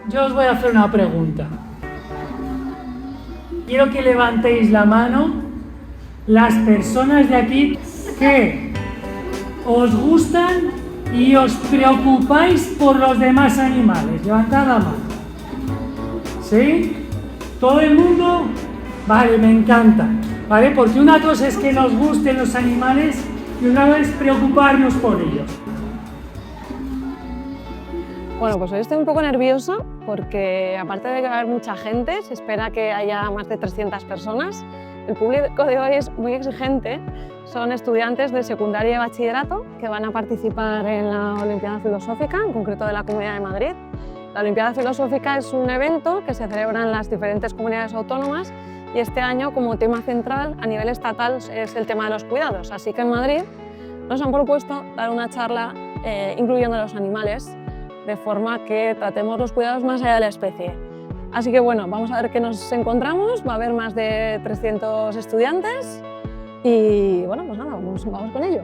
Yo os voy a hacer una pregunta. Quiero que levantéis la mano las personas de aquí que os gustan y os preocupáis por los demás animales. Levantad la mano. ¿Sí? ¿Todo el mundo? Vale, me encanta. ¿Vale? Porque una cosa es que nos gusten los animales y una es preocuparnos por ellos. Bueno, pues hoy estoy un poco nerviosa porque aparte de que va a haber mucha gente, se espera que haya más de 300 personas. El público de hoy es muy exigente. Son estudiantes de secundaria y bachillerato que van a participar en la Olimpiada Filosófica, en concreto de la Comunidad de Madrid. La Olimpiada Filosófica es un evento que se celebra en las diferentes comunidades autónomas y este año, como tema central a nivel estatal, es el tema de los cuidados. Así que en Madrid nos han propuesto dar una charla incluyendo a los animales, de forma que tratemos los cuidados más allá de la especie. Así que bueno, vamos a ver qué nos encontramos. Va a haber más de 300 estudiantes y bueno, pues nada, vamos con ello.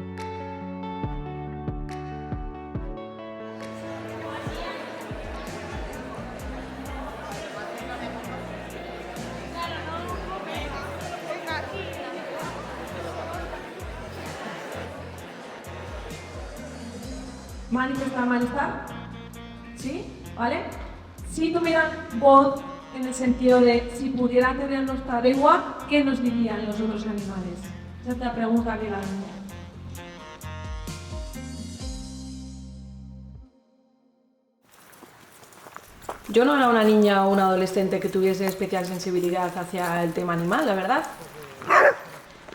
Manifestar malestar, ¿sí? ¿Vale? Si tuvieran voz en el sentido de si pudieran tener nuestra lengua, ¿qué nos dirían los otros animales? Esa es la pregunta que la niña. Yo no era una niña o un adolescente que tuviese especial sensibilidad hacia el tema animal, la verdad.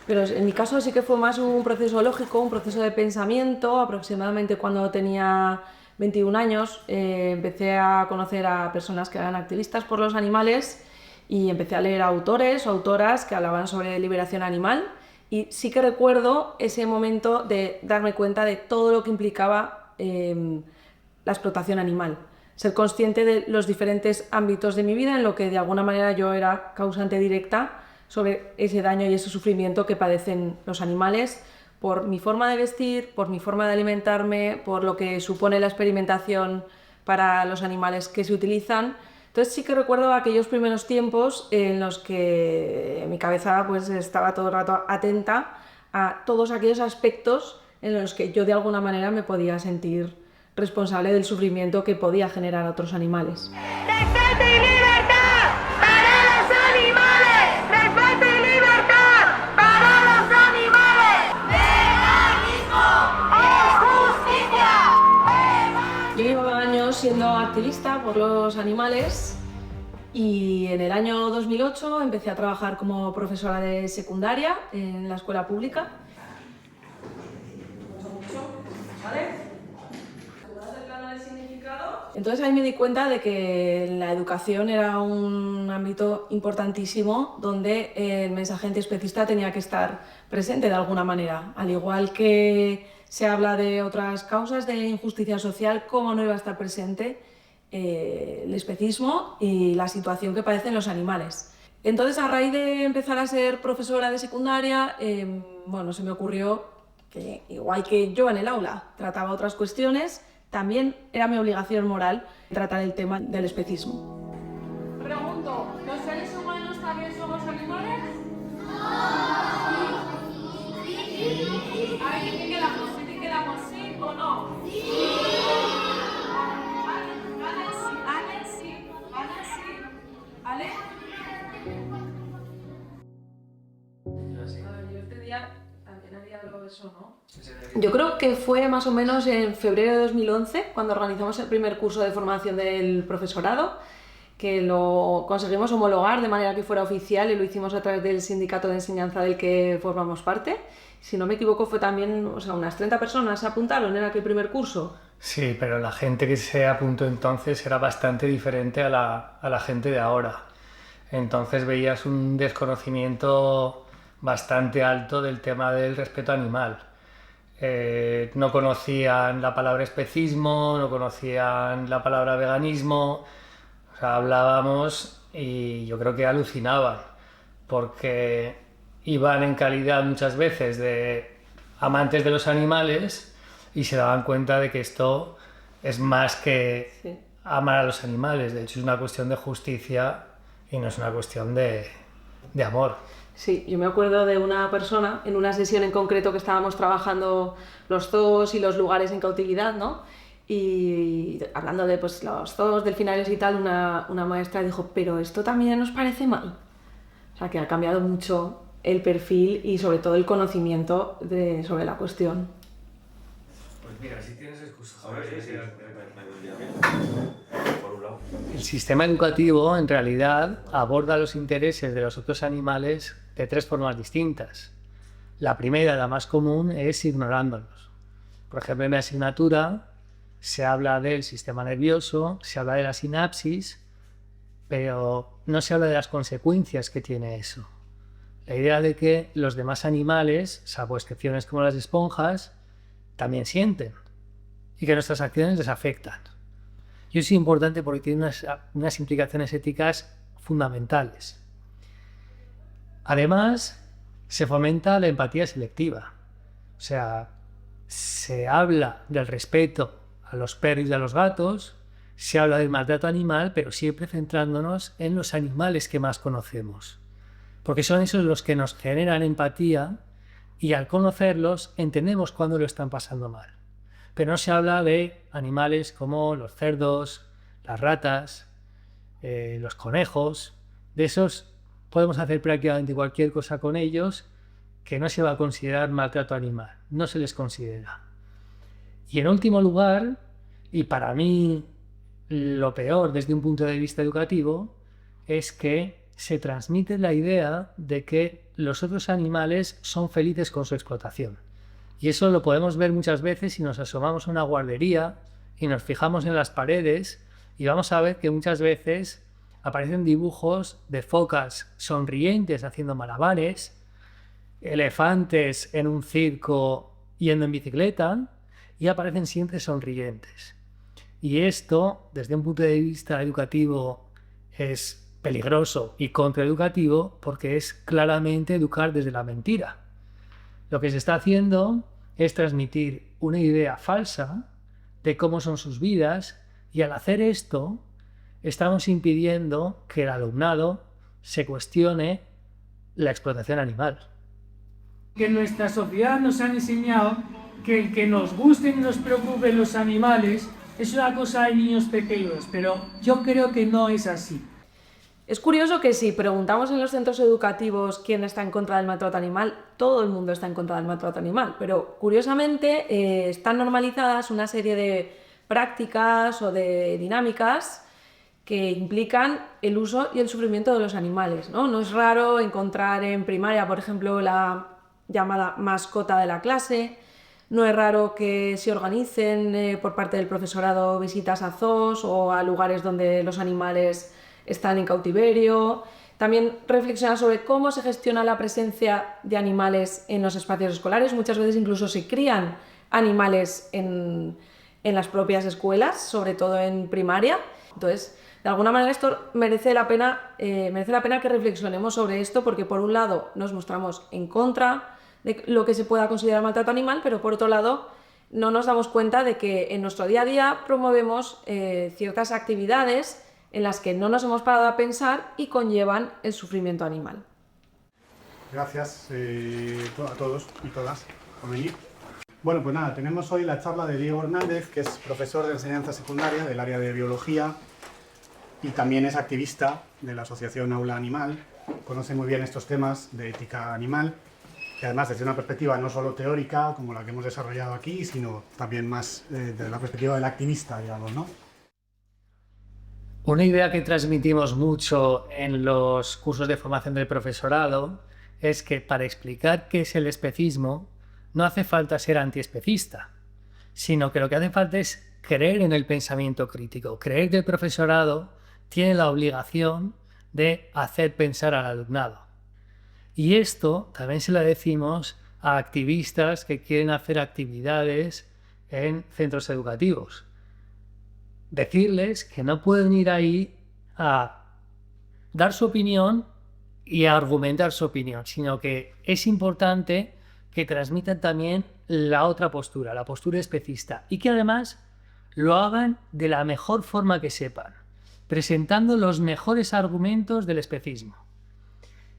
Pero en mi caso sí que fue más un proceso lógico, un proceso de pensamiento. Aproximadamente cuando tenía 21 años empecé a conocer a personas que eran activistas por los animales y empecé a leer autores o autoras que hablaban sobre liberación animal. Y sí que recuerdo ese momento de darme cuenta de todo lo que implicaba la explotación animal. Ser consciente de los diferentes ámbitos de mi vida en lo que de alguna manera yo era causante directa sobre ese daño y ese sufrimiento que padecen los animales por mi forma de vestir, por mi forma de alimentarme, por lo que supone la experimentación para los animales que se utilizan. Entonces sí que recuerdo aquellos primeros tiempos en los que mi cabeza pues, estaba todo el rato atenta a todos aquellos aspectos en los que yo de alguna manera me podía sentir responsable del sufrimiento que podía generar a otros animales. ¡Respeto y libertad para los animales! ¡Respeto y libertad para los animales! ¡Veganismo es justicia! Yo llevaba años siendo activista por los animales y en el año 2008 empecé a trabajar como profesora de secundaria en la escuela pública. ¿Vale? Entonces ahí me di cuenta de que la educación era un ámbito importantísimo donde el mensaje antiespecista tenía que estar presente de alguna manera. Al igual que se habla de otras causas de injusticia social, ¿cómo no iba a estar presente el especismo y la situación que padecen los animales? Entonces, a raíz de empezar a ser profesora de secundaria, bueno, se me ocurrió que igual que yo en el aula trataba otras cuestiones, también era mi obligación moral tratar el tema del especismo. Pregunto, ¿los seres humanos también somos animales? ¿Alguien que quedamos? ¿Sí que quedamos? ¿Sí o no? ¡Sí! ¿Ale? Sí. ¿Ale? Yo este día también había algo de eso, ¿no? Yo creo que fue más o menos en febrero de 2011 cuando organizamos el primer curso de formación del profesorado, que lo conseguimos homologar de manera que fuera oficial y lo hicimos a través del sindicato de enseñanza del que formamos parte. Si no me equivoco fue también, o sea, unas 30 personas se apuntaron en aquel primer curso. Sí, pero la gente que se apuntó entonces era bastante diferente a la gente de ahora. Entonces veías un desconocimiento bastante alto del tema del respeto animal. No conocían la palabra especismo, no conocían la palabra veganismo, o sea, hablábamos y yo creo que alucinaban, porque iban en calidad muchas veces de amantes de los animales y se daban cuenta de que esto es más que amar a los animales. De hecho, es una cuestión de justicia y no es una cuestión de amor. Sí, yo me acuerdo de una persona en una sesión en concreto que estábamos trabajando los zoos y los lugares en cautividad, ¿no? Y hablando de pues, los zoos, delfinarios y tal, una maestra dijo, pero esto también nos parece mal. O sea, que ha cambiado mucho el perfil y sobre todo el conocimiento sobre la cuestión. Pues mira, si tienes excusa. El sistema educativo en realidad aborda los intereses de los otros animales de tres formas distintas. La primera, la más común, es ignorándolos. Por ejemplo, en mi asignatura se habla del sistema nervioso, se habla de la sinapsis, pero no se habla de las consecuencias que tiene eso. La idea de que los demás animales, salvo excepciones como las esponjas, también sienten y que nuestras acciones les afectan. Y eso es importante porque tiene unas implicaciones éticas fundamentales. Además, se fomenta la empatía selectiva. O sea, se habla del respeto a los perros y a los gatos, se habla del maltrato animal, pero siempre centrándonos en los animales que más conocemos. Porque son esos los que nos generan empatía y al conocerlos entendemos cuándo lo están pasando mal. Pero no se habla de animales como los cerdos, las ratas, los conejos. De esos podemos hacer prácticamente cualquier cosa con ellos que no se va a considerar maltrato animal. No se les considera. Y en último lugar, y para mí lo peor desde un punto de vista educativo, es que se transmite la idea de que los otros animales son felices con su explotación. Y eso lo podemos ver muchas veces si nos asomamos a una guardería y nos fijamos en las paredes y vamos a ver que muchas veces aparecen dibujos de focas sonrientes haciendo malabares, elefantes en un circo yendo en bicicleta y aparecen siempre sonrientes. Y esto, desde un punto de vista educativo, es peligroso y contraeducativo porque es claramente educar desde la mentira. Lo que se está haciendo es transmitir una idea falsa de cómo son sus vidas y al hacer esto estamos impidiendo que el alumnado se cuestione la explotación animal. Que en nuestra sociedad nos han enseñado que el que nos gusten y nos preocupen los animales es una cosa de niños pequeños, pero yo creo que no es así. Es curioso que si preguntamos en los centros educativos quién está en contra del maltrato animal, todo el mundo está en contra del maltrato animal, pero curiosamente están normalizadas una serie de prácticas o de dinámicas que implican el uso y el sufrimiento de los animales, ¿no? No es raro encontrar en primaria, por ejemplo, la llamada mascota de la clase. No es raro que se organicen por parte del profesorado visitas a zoos o a lugares donde los animales están en cautiverio. También reflexionar sobre cómo se gestiona la presencia de animales en los espacios escolares. Muchas veces incluso se crían animales en las propias escuelas, sobre todo en primaria. Entonces, de alguna manera esto merece la pena que reflexionemos sobre esto, porque por un lado nos mostramos en contra de lo que se pueda considerar maltrato animal, pero por otro lado no nos damos cuenta de que en nuestro día a día promovemos ciertas actividades en las que no nos hemos parado a pensar y conllevan el sufrimiento animal. Gracias a todos y todas por venir. Bueno, pues nada, tenemos hoy la charla de Diego Hernández, que es profesor de enseñanza secundaria del área de biología y también es activista de la asociación Aula Animal. Conoce muy bien estos temas de ética animal, que además desde una perspectiva no solo teórica, como la que hemos desarrollado aquí, sino también más desde la perspectiva del activista, digamos, ¿no? Una idea que transmitimos mucho en los cursos de formación del profesorado es que para explicar qué es el especismo no hace falta ser antiespecista, sino que lo que hace falta es creer en el pensamiento crítico, creer que el profesorado tiene la obligación de hacer pensar al alumnado. Y esto también se lo decimos a activistas que quieren hacer actividades en centros educativos. Decirles que no pueden ir ahí a dar su opinión y a argumentar su opinión, sino que es importante que transmitan también la otra postura, la postura especista, y que además lo hagan de la mejor forma que sepan, presentando los mejores argumentos del especismo.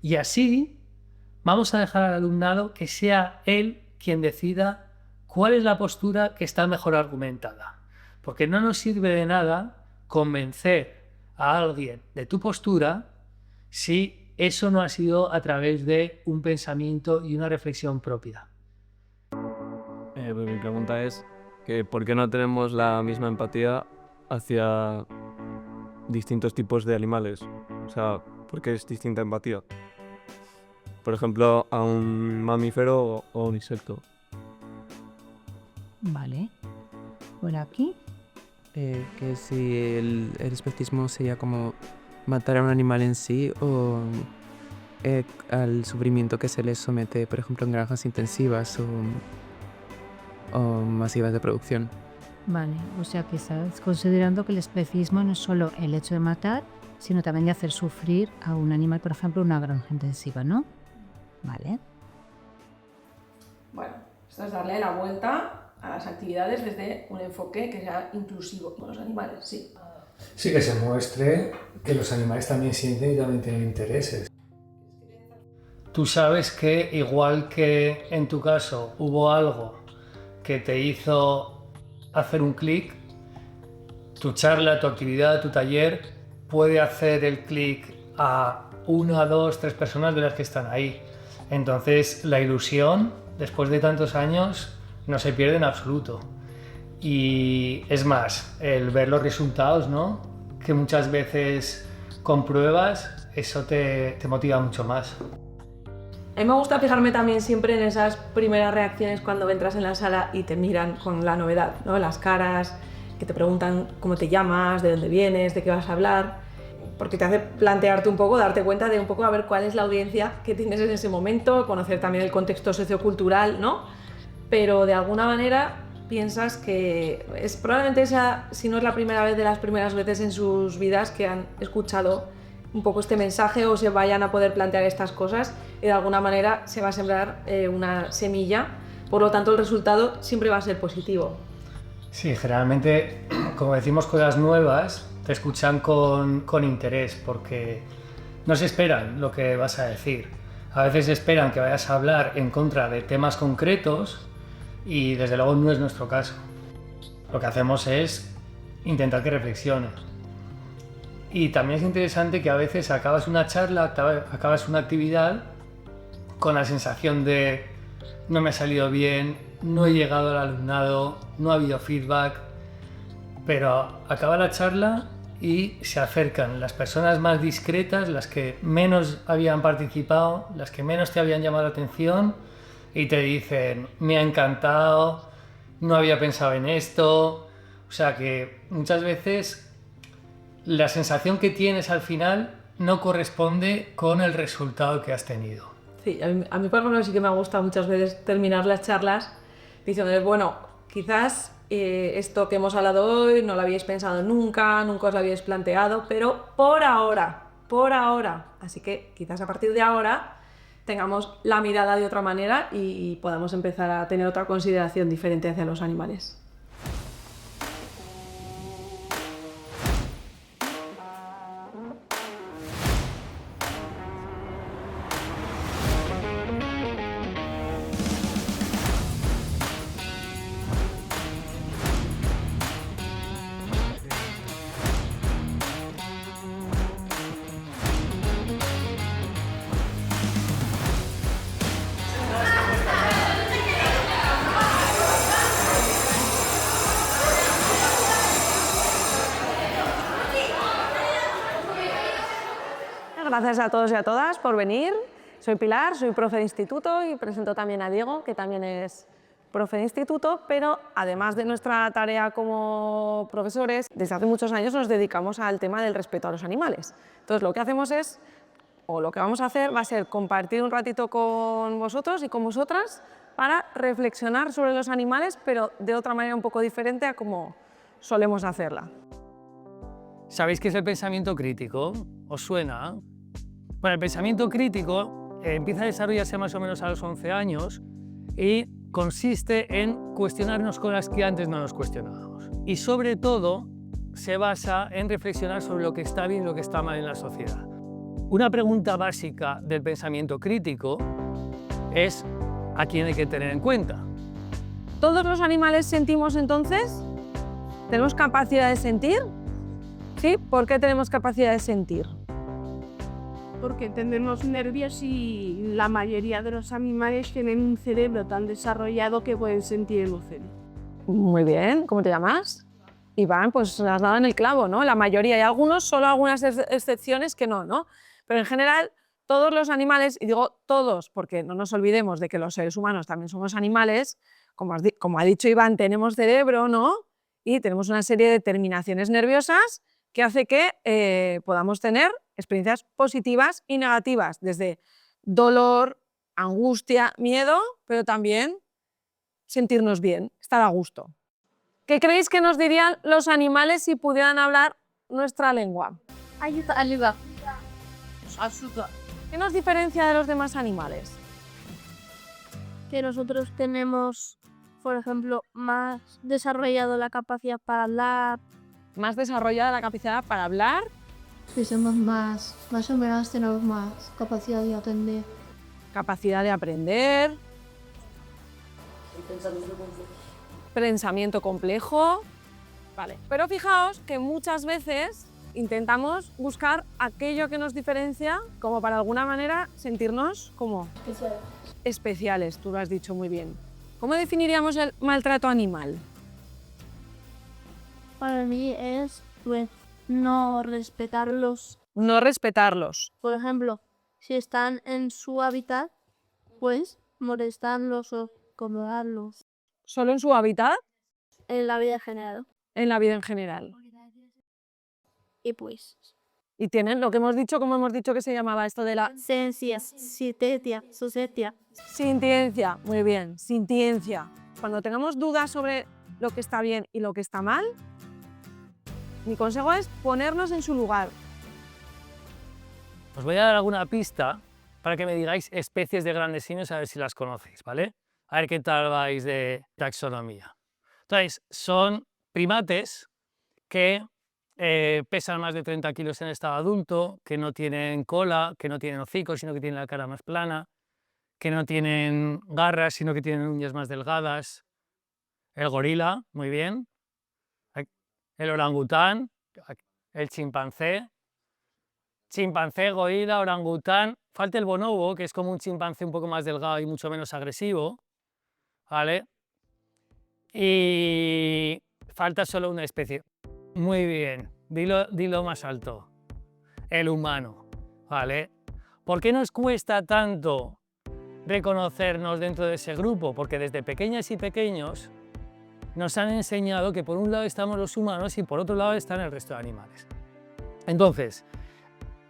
Y así vamos a dejar al alumnado que sea él quien decida cuál es la postura que está mejor argumentada. Porque no nos sirve de nada convencer a alguien de tu postura si eso no ha sido a través de un pensamiento y una reflexión propia. Pues mi pregunta es que ¿por qué no tenemos la misma empatía hacia distintos tipos de animales? O sea, ¿por qué es distinta empatía? Por ejemplo, a un mamífero o a un insecto. Vale. Por aquí. Que si el especismo sería como matar a un animal en sí o al sufrimiento que se les somete, por ejemplo, en granjas intensivas o masivas de producción. Vale, o sea que estás considerando que el especismo no es solo el hecho de matar, sino también de hacer sufrir a un animal, por ejemplo, en una granja intensiva, ¿no? Vale. Bueno, esto es darle la vuelta a las actividades desde un enfoque que sea inclusivo con los animales, sí. Sí, que se muestre que los animales también sienten y también tienen intereses. Tú sabes que igual que en tu caso hubo algo que te hizo hacer un clic, tu charla, tu actividad, tu taller puede hacer el clic a 1, 2, 3 personas de las que están ahí. Entonces la ilusión, después de tantos años, no se pierde en absoluto. Y es más, el ver los resultados, ¿no? Que muchas veces compruebas, eso te motiva mucho más. A mí me gusta fijarme también siempre en esas primeras reacciones cuando entras en la sala y te miran con la novedad, ¿no? Las caras, que te preguntan cómo te llamas, de dónde vienes, de qué vas a hablar, porque te hace plantearte un poco, darte cuenta de un poco a ver cuál es la audiencia que tienes en ese momento, conocer también el contexto sociocultural, ¿no? Pero de alguna manera piensas que es probablemente esa, si no es la primera vez, de las primeras veces en sus vidas que han escuchado un poco este mensaje o se vayan a poder plantear estas cosas y de alguna manera se va a sembrar una semilla, por lo tanto el resultado siempre va a ser positivo. Sí, generalmente, como decimos, cosas nuevas te escuchan con interés porque no se esperan lo que vas a decir. A veces esperan que vayas a hablar en contra de temas concretos y desde luego no es nuestro caso. Lo que hacemos es intentar que reflexionen. Y también es interesante que a veces acabas una charla, acabas una actividad con la sensación de no me ha salido bien, no he llegado al alumnado, no ha habido feedback, pero acaba la charla y se acercan las personas más discretas, las que menos habían participado, las que menos te habían llamado la atención y te dicen, me ha encantado, no había pensado en esto. O sea que muchas veces la sensación que tienes al final no corresponde con el resultado que has tenido. Sí, a mí por ejemplo sí que me gusta muchas veces terminar las charlas diciendo, bueno, quizás esto que hemos hablado hoy no lo habíais pensado nunca os lo habíais planteado, pero por ahora, así que quizás a partir de ahora tengamos la mirada de otra manera y podamos empezar a tener otra consideración diferente hacia los animales. Gracias a todos y a todas por venir. Soy Pilar, soy profe de instituto y presento también a Diego, que también es profe de instituto, pero además de nuestra tarea como profesores, desde hace muchos años nos dedicamos al tema del respeto a los animales. Entonces lo que hacemos es, o lo que vamos a hacer va a ser compartir un ratito con vosotros y con vosotras para reflexionar sobre los animales, pero de otra manera un poco diferente a como solemos hacerla. ¿Sabéis qué es el pensamiento crítico? ¿Os suena? Bueno, el pensamiento crítico empieza a desarrollarse más o menos a los 11 años y consiste en cuestionarnos cosas que antes no nos cuestionábamos. y sobre todo se basa en reflexionar sobre lo que está bien y lo que está mal en la sociedad. Una pregunta básica del pensamiento crítico es ¿a quién hay que tener en cuenta? ¿Todos los animales sentimos entonces? ¿Tenemos capacidad de sentir? ¿Sí? ¿Por qué tenemos capacidad de sentir? Porque tenemos nervios y la mayoría de los animales tienen un cerebro tan desarrollado que pueden sentir emociones. Muy bien, ¿cómo te llamas? Iván, pues has dado en el clavo, ¿no? La mayoría, hay algunos, solo algunas excepciones que no, ¿no? Pero en general, todos los animales, y digo todos porque no nos olvidemos de que los seres humanos también somos animales, como ha dicho Iván, tenemos cerebro, ¿no? Y tenemos una serie de terminaciones nerviosas que hace que podamos tener experiencias positivas y negativas, desde dolor, angustia, miedo, pero también sentirnos bien, estar a gusto. ¿Qué creéis que nos dirían los animales si pudieran hablar nuestra lengua? Ayuda. ¿Qué nos diferencia de los demás animales? Que nosotros tenemos, por ejemplo, más desarrollado la capacidad para hablar. Más desarrollada la capacidad para hablar. Que somos más o menos tenemos más capacidad de aprender. Capacidad de aprender. Pensamiento complejo. Vale. Pero fijaos que muchas veces intentamos buscar aquello que nos diferencia como para alguna manera sentirnos como especiales, tú lo has dicho muy bien. ¿Cómo definiríamos el maltrato animal? Para mí es no respetarlos. No respetarlos. Por ejemplo, si están en su hábitat, pues molestarlos o incomodarlos. ¿Solo en su hábitat? En la vida en general. En la vida en general. Y pues. Y tienen lo que hemos dicho, como hemos dicho que se llamaba esto de la Sintiencia. Sintiencia, muy bien, sintiencia. Cuando tengamos dudas sobre lo que está bien y lo que está mal, mi consejo es ponernos en su lugar. Os voy a dar alguna pista para que me digáis especies de grandes simios, a ver si las conocéis, ¿vale? A ver qué tal vais de taxonomía. Entonces, son primates que pesan más de 30 kilos en estado adulto, que no tienen cola, que no tienen hocico, sino que tienen la cara más plana, que no tienen garras, sino que tienen uñas más delgadas. El gorila, muy bien. El orangután, el chimpancé, gorila, orangután. Falta el bonobo, que es como un chimpancé un poco más delgado y mucho menos agresivo, ¿vale? Y falta solo una especie. Muy bien, dilo más alto. El humano, ¿vale? ¿Por qué nos cuesta tanto reconocernos dentro de ese grupo? Porque desde pequeñas y pequeños nos han enseñado que por un lado estamos los humanos y por otro lado están el resto de animales. Entonces,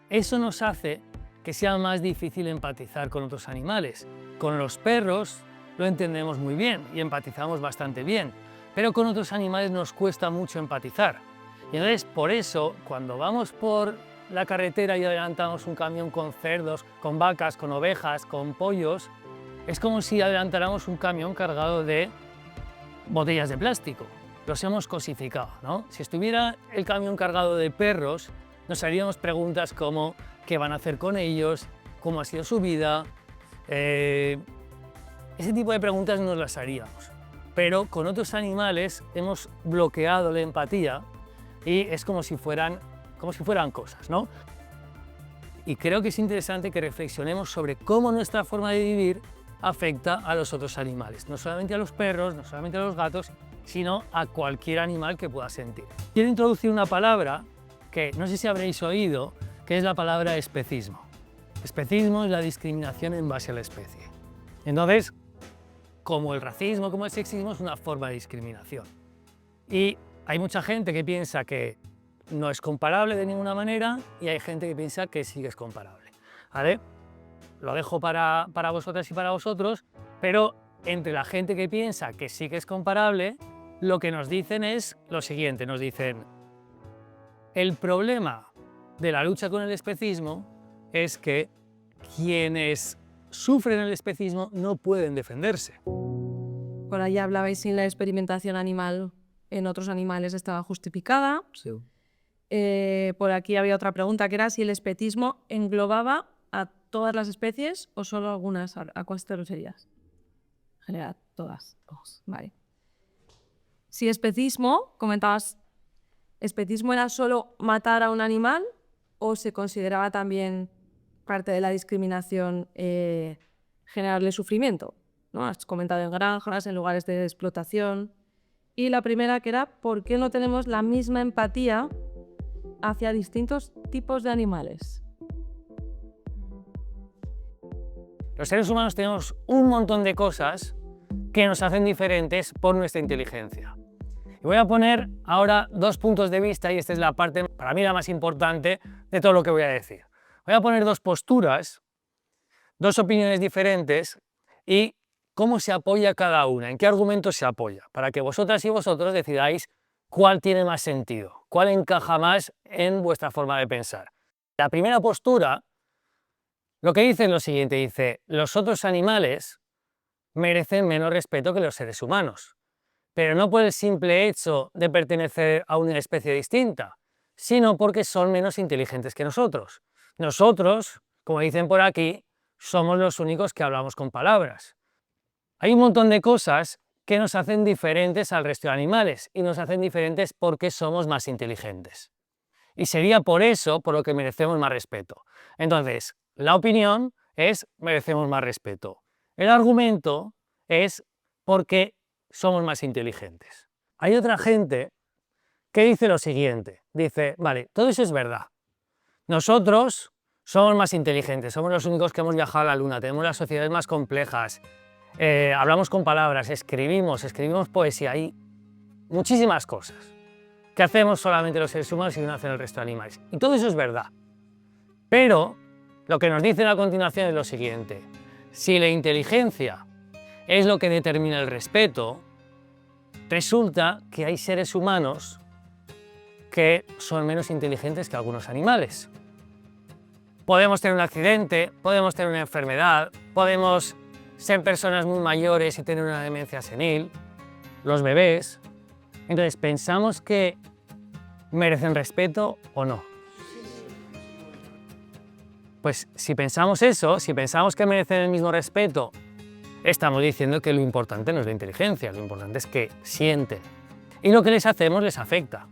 eso nos hace que sea más difícil empatizar con otros animales. Con los perros lo entendemos muy bien y empatizamos bastante bien, pero con otros animales nos cuesta mucho empatizar. Y entonces, por eso, cuando vamos por la carretera y adelantamos un camión con cerdos, con vacas, con ovejas, con pollos, es como si adelantáramos un camión cargado de botellas de plástico. Los hemos cosificado, ¿no? Si estuviera el camión cargado de perros, nos haríamos preguntas como qué van a hacer con ellos, cómo ha sido su vida. Ese tipo de preguntas nos las haríamos. Pero con otros animales hemos bloqueado la empatía y es como si fueran cosas, ¿no? Y creo que es interesante que reflexionemos sobre cómo nuestra forma de vivir afecta a los otros animales, no solamente a los perros, no solamente a los gatos, sino a cualquier animal que pueda sentir. Quiero introducir una palabra que no sé si habréis oído, que es la palabra especismo. Especismo es la discriminación en base a la especie. Entonces, como el racismo, como el sexismo, es una forma de discriminación. Y hay mucha gente que piensa que no es comparable de ninguna manera y hay gente que piensa que sí es comparable, ¿vale? Lo dejo para vosotras y para vosotros, pero entre la gente que piensa que sí que es comparable, lo que nos dicen es lo siguiente, nos dicen: el problema de la lucha con el especismo es que quienes sufren el especismo no pueden defenderse. Por ahí hablabais sin la experimentación animal, en otros animales estaba justificada. Sí. Por aquí había otra pregunta que era si el especismo englobaba a todas las especies o solo algunas. ¿A cuáles te referías? En general, todas. Vale. Si especismo, comentabas, ¿especismo era solo matar a un animal o se consideraba también parte de la discriminación generarle sufrimiento? ¿No? Has comentado en granjas, en lugares de explotación. Y la primera que era, ¿por qué no tenemos la misma empatía hacia distintos tipos de animales? Los seres humanos tenemos un montón de cosas que nos hacen diferentes por nuestra inteligencia. Y voy a poner ahora dos puntos de vista, y esta es la parte, para mí, la más importante de todo lo que voy a decir. Voy a poner dos posturas, dos opiniones diferentes y cómo se apoya cada una, en qué argumento se apoya, para que vosotras y vosotros decidáis cuál tiene más sentido, cuál encaja más en vuestra forma de pensar. La primera postura lo que dice es lo siguiente, dice, los otros animales merecen menos respeto que los seres humanos, pero no por el simple hecho de pertenecer a una especie distinta, sino porque son menos inteligentes que nosotros. Nosotros, como dicen por aquí, somos los únicos que hablamos con palabras. Hay un montón de cosas que nos hacen diferentes al resto de animales y nos hacen diferentes porque somos más inteligentes. Y sería por eso por lo que merecemos más respeto. Entonces, la opinión es merecemos más respeto. El argumento es porque somos más inteligentes. Hay otra gente que dice lo siguiente, dice, vale, todo eso es verdad. Nosotros somos más inteligentes, somos los únicos que hemos viajado a la Luna, tenemos las sociedades más complejas, hablamos con palabras, escribimos poesía, hay muchísimas cosas que hacemos solamente los seres humanos y no hacen el resto de animales. Y todo eso es verdad. Pero lo que nos dicen a continuación es lo siguiente, si la inteligencia es lo que determina el respeto, resulta que hay seres humanos que son menos inteligentes que algunos animales. Podemos tener un accidente, podemos tener una enfermedad, podemos ser personas muy mayores y tener una demencia senil, los bebés. Entonces, ¿pensamos que merecen respeto o no? Pues si pensamos eso, si pensamos que merecen el mismo respeto, estamos diciendo que lo importante no es la inteligencia, lo importante es que sienten. Y lo que les hacemos les afecta.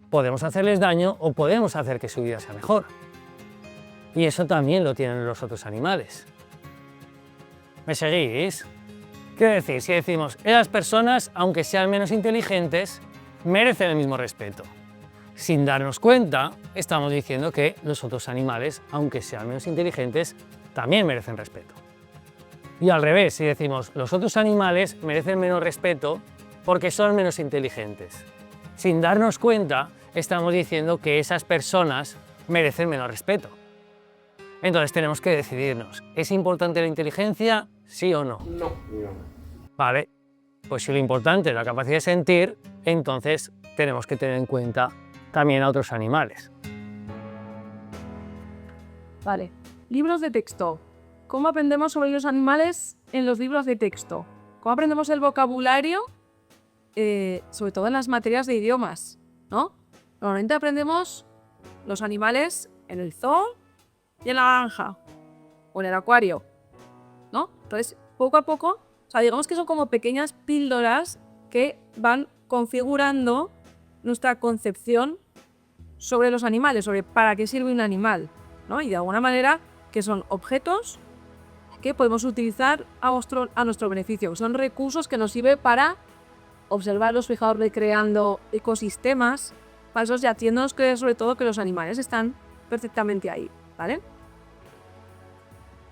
Podemos hacerles daño o podemos hacer que su vida sea mejor. Y eso también lo tienen los otros animales. ¿Me seguís? Quiero decir, si decimos, esas personas, aunque sean menos inteligentes, merecen el mismo respeto. Sin darnos cuenta, estamos diciendo que los otros animales, aunque sean menos inteligentes, también merecen respeto. Y al revés, si decimos, los otros animales merecen menos respeto porque son menos inteligentes. Sin darnos cuenta, estamos diciendo que esas personas merecen menos respeto. Entonces tenemos que decidirnos, ¿es importante la inteligencia, sí o no? No. Vale, pues si lo importante es la capacidad de sentir, entonces tenemos que tener en cuenta también a otros animales. Vale, libros de texto. ¿Cómo aprendemos sobre los animales en los libros de texto? ¿Cómo aprendemos el vocabulario? Sobre todo en las materias de idiomas, ¿no? Normalmente aprendemos los animales en el zoo y en la granja o en el acuario, ¿no? Entonces, poco a poco, o sea, digamos que son como pequeñas píldoras que van configurando nuestra concepción sobre los animales, sobre para qué sirve un animal, ¿no? Y de alguna manera que son objetos que podemos utilizar a nuestro beneficio, son recursos que nos sirven para observarlos, fijaros, recreando ecosistemas, pasos y haciéndonos creer sobre todo que los animales están perfectamente ahí, ¿vale?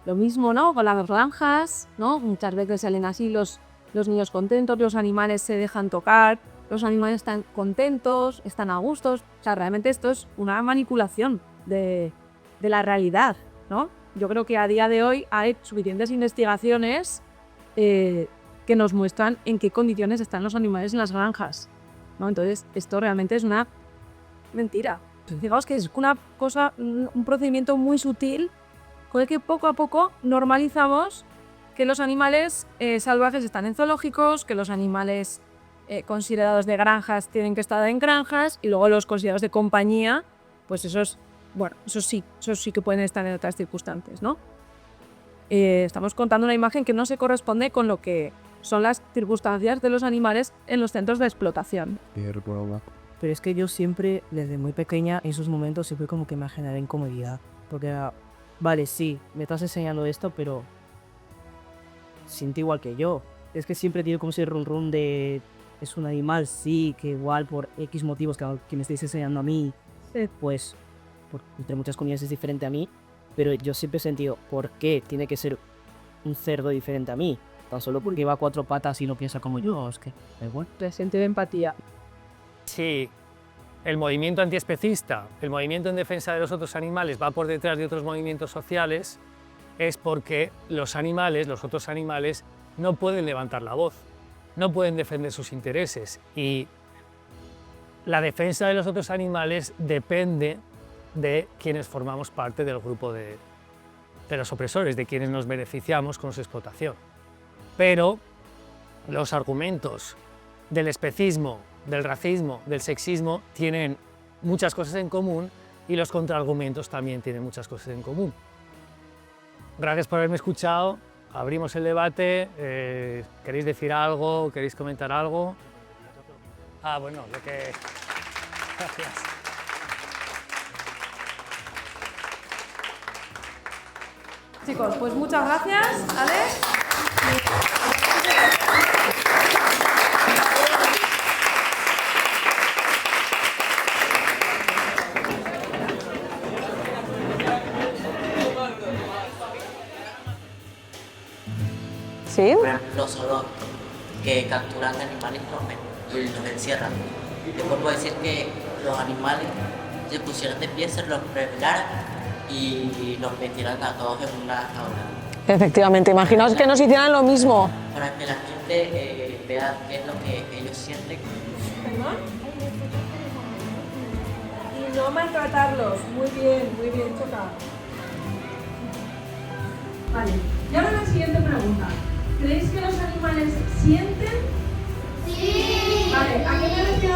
Lo mismo, ¿no? Con las granjas, ¿no? Muchas veces salen así los niños contentos, los animales se dejan tocar, los animales están contentos, están a gustos. O sea, realmente esto es una manipulación de la realidad, ¿no? Yo creo que a día de hoy hay suficientes investigaciones que nos muestran en qué condiciones están los animales en las granjas, ¿no? Entonces, esto realmente es una mentira. Fijaos que es una cosa, un procedimiento muy sutil con el que poco a poco normalizamos que los animales salvajes están en zoológicos, que los animales considerados de granjas tienen que estar en granjas y luego los considerados de compañía, pues esos sí que pueden estar en otras circunstancias, ¿no? Estamos contando una imagen que no se corresponde con lo que son las circunstancias de los animales en los centros de explotación. Pero es que yo siempre, desde muy pequeña, en esos momentos siempre como que me generé incomodidad. Porque era, vale, sí, me estás enseñando esto, pero siente igual que yo. Es que siempre tiene como ese run de, es un animal, sí, que igual por X motivos que me estáis enseñando a mí, pues, entre muchas comillas es diferente a mí, pero yo siempre he sentido, ¿por qué tiene que ser un cerdo diferente a mí? Tan solo porque va a 4 patas y no piensa como yo, es que da igual. De sentido de empatía. Sí, el movimiento antiespecista, el movimiento en defensa de los otros animales va por detrás de otros movimientos sociales, es porque los otros animales, no pueden levantar la voz, no pueden defender sus intereses y la defensa de los otros animales depende de quienes formamos parte del grupo de los opresores, de quienes nos beneficiamos con su explotación. Pero los argumentos del especismo, del racismo, del sexismo tienen muchas cosas en común y los contraargumentos también tienen muchas cosas en común. Gracias por haberme escuchado, abrimos el debate, ¿queréis decir algo? ¿Queréis comentar algo? Bueno, lo que... Gracias. Chicos, pues muchas gracias, Alex. ¿Sí? Los zoológicos que capturan animales y los encierran. Después puedo decir que los animales se pusieron de pie, se los revelaran y los metieran a todos en una jaula. Efectivamente, imaginaos que nos hicieran lo mismo. Para que la gente vea qué es lo que ellos sienten. ¿Perdón? Y no maltratarlos. Muy bien, Choca. Vale, y ahora la siguiente pregunta. ¿Creéis que los animales sienten? Sí. Vale, ¿a qué me refiero